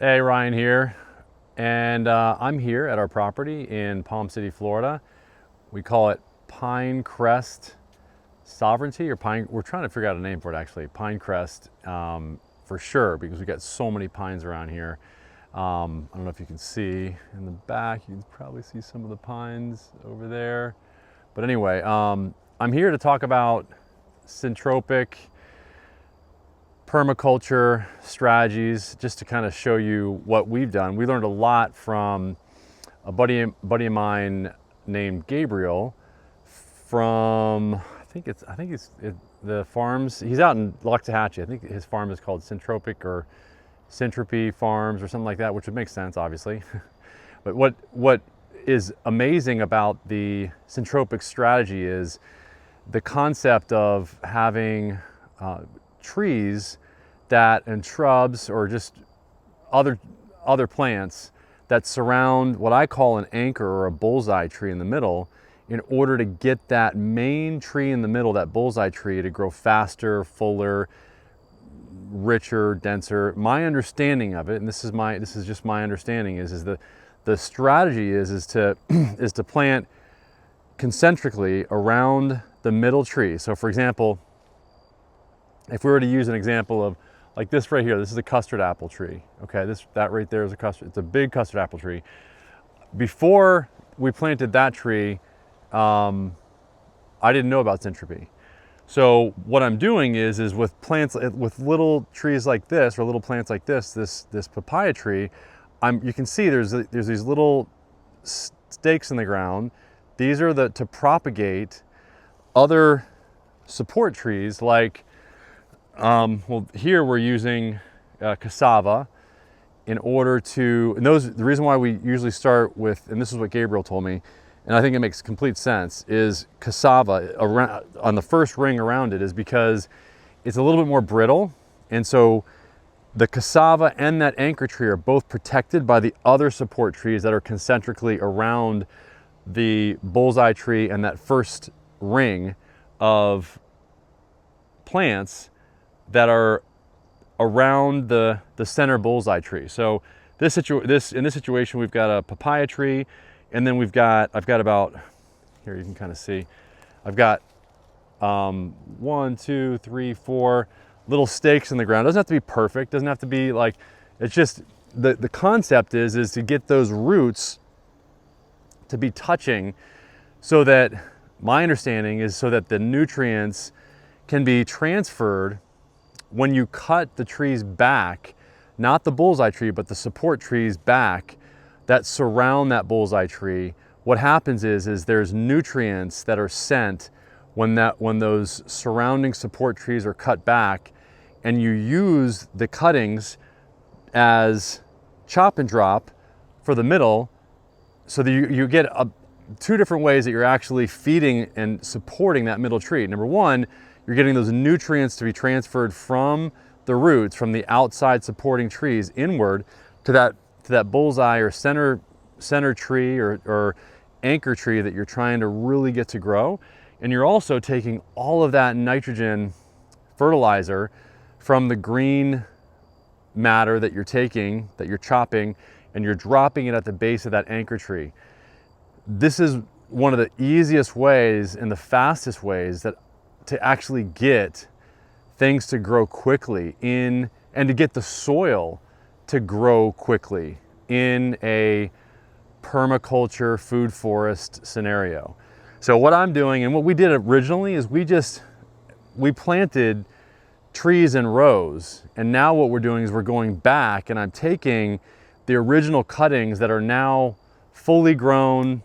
Hey, Ryan here, and I'm here at our property in Palm City, Florida. We call it Pinecrest Sovereignty, or Pine. We're trying to figure out a name for it actually. Pinecrest, for sure, because we got so many pines around here. I don't know if you can see in the back. You can probably see some of the pines over there. But anyway, I'm here to talk about syntropic permaculture strategies, just to kind of show you what we've done. We learned a lot from a buddy of mine named Gabriel from the farms. He's out in Loxahatchee. I think his farm is called Syntropic or Syntropy Farms or something like that, which would make sense, obviously. But what is amazing about the syntropic strategy is the concept of having trees and shrubs or just other plants that surround what I call an anchor or a bullseye tree in the middle, in order to get that main tree in the middle, that bullseye tree, to grow faster, fuller, richer, denser. My understanding of it, and this is just my understanding, is the strategy is to is to plant concentrically around the middle tree. So for example, if we were to use an example of like this right here, this is a custard apple tree. Okay, that right there is it's a big custard apple tree. Before we planted that tree, I didn't know about syntropy. So what I'm doing is with plants, with little trees like this, or little plants like this papaya tree, you can see there's these little stakes in the ground. These are to propagate other support trees like, well, here we're using cassava in order to, the reason why we usually start with, and this is what Gabriel told me, and I think it makes complete sense, is cassava on the first ring around it, is because it's a little bit more brittle. And so the cassava and that anchor tree are both protected by the other support trees that are concentrically around the bullseye tree and that first ring of plants that are around the center bullseye tree. So in this situation, we've got a papaya tree, and then I've got about, here you can kind of see, I've got 1, 2, 3, 4 little stakes in the ground. It doesn't have to be perfect, doesn't have to be like, it's just, the concept is to get those roots to be touching, so that, my understanding is, so that the nutrients can be transferred when you cut the trees back, not the bullseye tree, but the support trees back that surround that bullseye tree. What happens is there's nutrients that are sent when those surrounding support trees are cut back, and you use the cuttings as chop and drop for the middle, so that you get two different ways that you're actually feeding and supporting that middle tree. Number one, you're getting those nutrients to be transferred from the roots, from the outside supporting trees inward to that bullseye or center tree or anchor tree that you're trying to really get to grow. And you're also taking all of that nitrogen fertilizer from the green matter that you're taking, that you're chopping, and you're dropping it at the base of that anchor tree. This is one of the easiest ways and the fastest ways to actually get things to grow quickly and to get the soil to grow quickly in a permaculture food forest scenario. So what I'm doing, and what we did originally, is we planted trees in rows, and now what we're doing is we're going back, and I'm taking the original cuttings that are now fully grown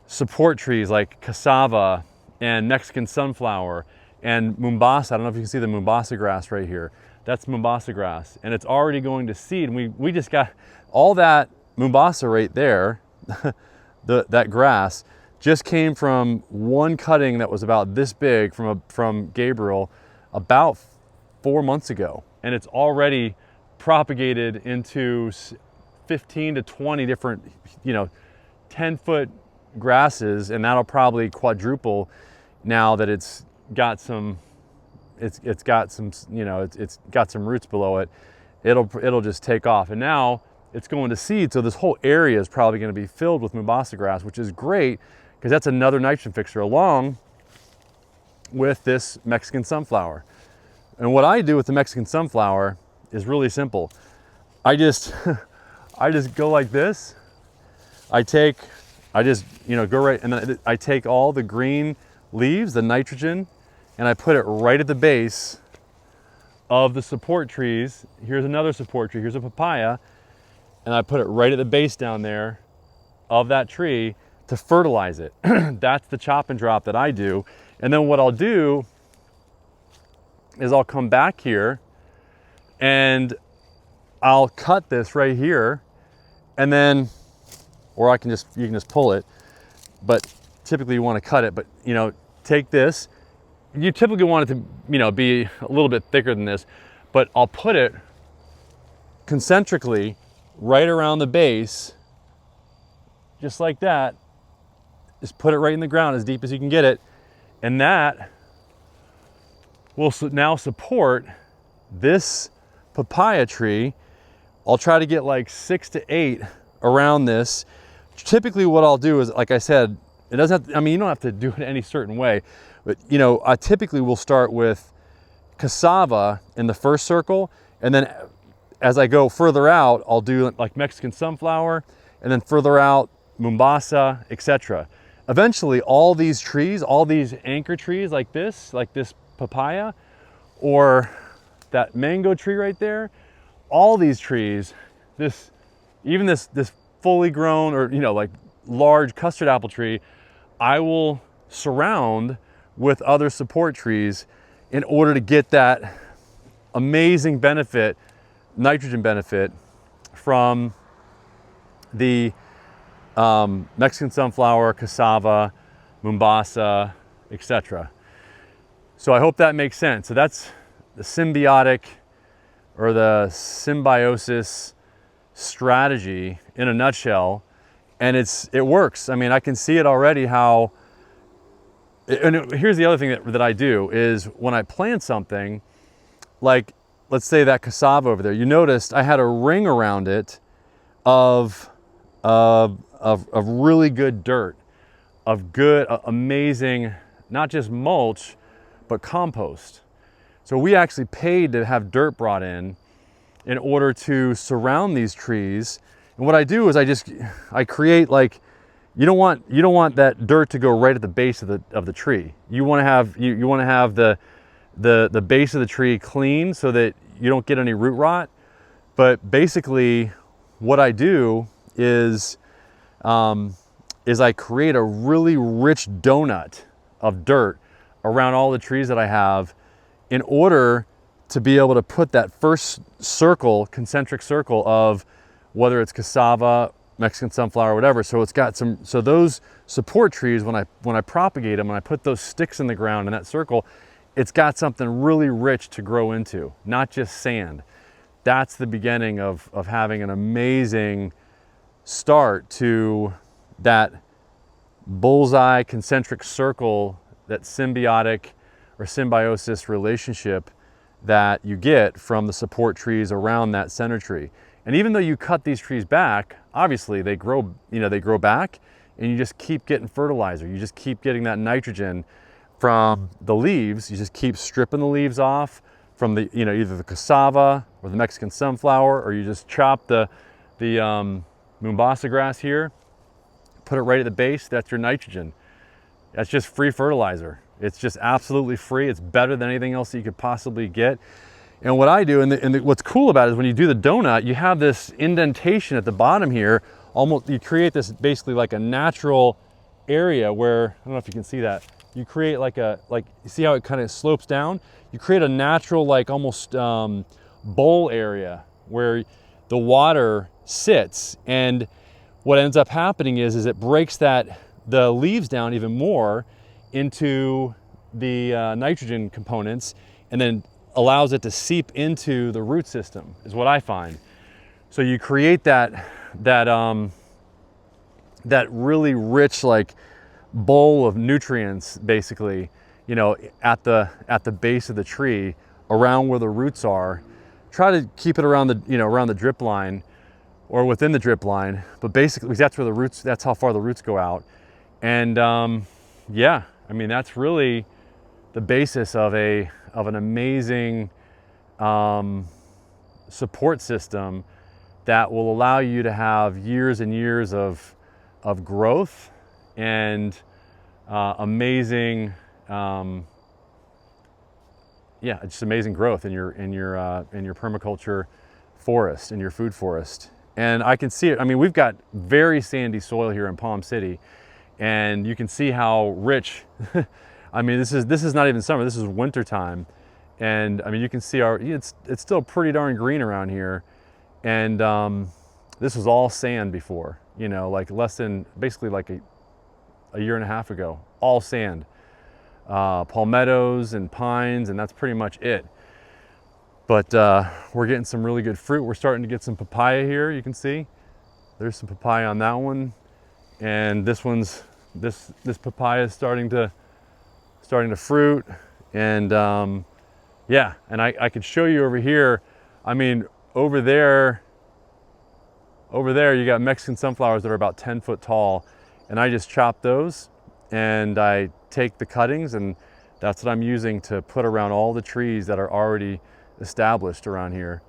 support trees like cassava and Mexican sunflower and Mombasa. I don't know if you can see the Mombasa grass right here. That's Mombasa grass, and it's already going to seed. And we just got all that Mombasa right there, that grass just came from one cutting that was about this big from Gabriel about 4 months ago, and it's already propagated into 15 to 20 different, 10-foot grasses, and that'll probably quadruple now that it's got some roots below it. it'll just take off. And now it's going to seed, so this whole area is probably going to be filled with Mombasa grass, which is great because that's another nitrogen fixer along with this Mexican sunflower. And what I do with the Mexican sunflower is really simple. I just I just go like this. I just go right, and then I take all the green leaves, the nitrogen, and I put it right at the base of the support trees. Here's another support tree, here's a papaya, and I put it right at the base down there of that tree to fertilize it. That's the chop and drop that I do. And then what I'll do is I'll come back here and I'll cut this right here, and then, or you can just pull it, but typically you want to cut it. But take this. You typically want it to be a little bit thicker than this, but I'll put it concentrically right around the base, just like that. Just put it right in the ground as deep as you can get it, and that will now support this papaya tree. I'll try to get like 6 to 8 around this. Typically what I'll do is, like I said, it doesn't have to, you don't have to do it any certain way, but I typically will start with cassava in the first circle, and then as I go further out, I'll do like Mexican sunflower, and then further out, Mombasa, etc. Eventually, all these trees, all these anchor trees like this papaya, or that mango tree right there, all these trees, even this fully grown, or like large custard apple tree, I will surround with other support trees in order to get that amazing benefit, nitrogen benefit from the Mexican sunflower, cassava, Mombasa, etc. So I hope that makes sense. So that's the symbiotic or the symbiosis strategy in a nutshell, and it works. I can see it already how. And here's the other thing that I do is when I plant something, like let's say that cassava over there, you noticed I had a ring around it of really good dirt, of good, amazing, not just mulch, but compost. So we actually paid to have dirt brought in order to surround these trees. And what I do is I create, like, you don't want that dirt to go right at the base of the tree. You want to have you want to have the base of the tree clean so that you don't get any root rot. But basically what I do is I create a really rich donut of dirt around all the trees that I have in order to be able to put that first circle, concentric circle of whether it's cassava, Mexican sunflower, whatever. So it's got so those support trees, when I propagate them and I put those sticks in the ground in that circle, it's got something really rich to grow into, not just sand. That's the beginning of having an amazing start to that bullseye concentric circle, that symbiotic or symbiosis relationship that you get from the support trees around that center tree. And even though you cut these trees back, obviously they grow back, and you just keep getting fertilizer. You just keep getting that nitrogen from the leaves. You just keep stripping the leaves off from the, either the cassava or the Mexican sunflower, or you just chop the Mombasa grass here, put it right at the base. That's your nitrogen. That's just free fertilizer. It's just absolutely free. It's better than anything else that you could possibly get. And what I do, and what's cool about it is when you do the donut, you have this indentation at the bottom here. Almost, you create this basically like a natural area where, I don't know if you can see that. You create you see how it kind of slopes down? You create a natural, like almost bowl area where the water sits. And what ends up happening is it breaks the leaves down even more into the nitrogen components, and then allows it to seep into the root system, is what I find. So you create that really rich, like, bowl of nutrients, basically, at the base of the tree, around where the roots are, try to keep it around the, around the drip line or within the drip line, but basically that's where the roots, that's how far the roots go out. And yeah, I mean, that's really the basis of an amazing support system that will allow you to have years and years of growth and amazing, yeah, just amazing growth in your permaculture forest, in your food forest. And I can see it. I mean, we've got very sandy soil here in Palm City, and you can see how rich. I mean, this is not even summer. This is winter time, and I mean, you can see it's still pretty darn green around here. And this was all sand before, like less than, basically like a year and a half ago, all sand, palmettos and pines, and that's pretty much it. But we're getting some really good fruit. We're starting to get some papaya here. You can see there's some papaya on that one, and this papaya is starting to fruit. And yeah, and I could show you over here. I mean, over there you got Mexican sunflowers that are about 10 foot tall, and I just chop those and I take the cuttings, and that's what I'm using to put around all the trees that are already established around here,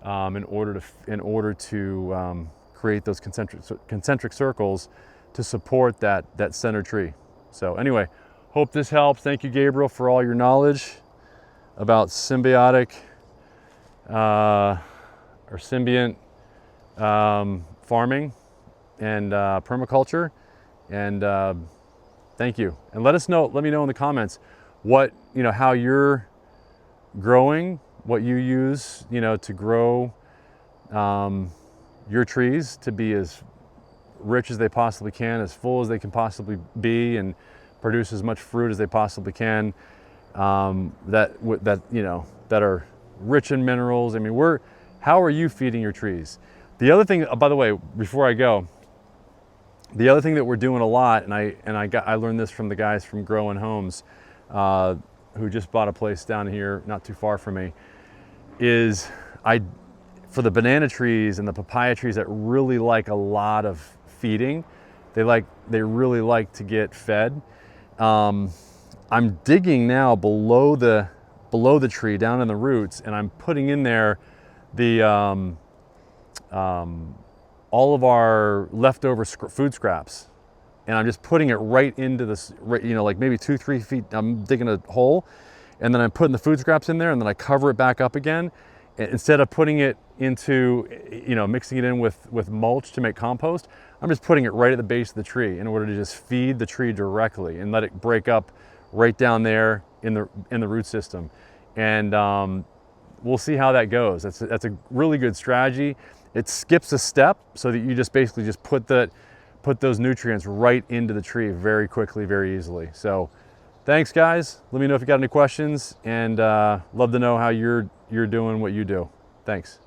in order to create those concentric circles to support that center tree. So anyway, hope this helps. Thank you, Gabriel, for all your knowledge about symbiotic or symbiont farming and permaculture. And thank you. And let me know in the comments how you're growing, what you use, to grow your trees to be as rich as they possibly can, as full as they can possibly be, and produce as much fruit as they possibly can, that are rich in minerals. I mean, how are you feeding your trees? The other thing, by the way, before I go, the other thing that we're doing a lot, and I learned this from the guys from Growing Homes, who just bought a place down here not too far from me, is for the banana trees and the papaya trees that really like a lot of feeding, they really like to get fed. I'm digging now below the tree, down in the roots, and I'm putting in there the all of our leftover food scraps, and I'm just putting it right into this, like maybe 2-3 feet. I'm digging a hole, and then I'm putting the food scraps in there, and then I cover it back up again. Instead of putting it into, mixing it in with mulch to make compost, I'm just putting it right at the base of the tree in order to just feed the tree directly and let it break up right down there in the root system. And we'll see how that goes. That's a really good strategy. It skips a step so that you just basically just put those nutrients right into the tree very quickly, very easily. So thanks, guys. Let me know if you got any questions, and love to know how you're doing what you do. Thanks.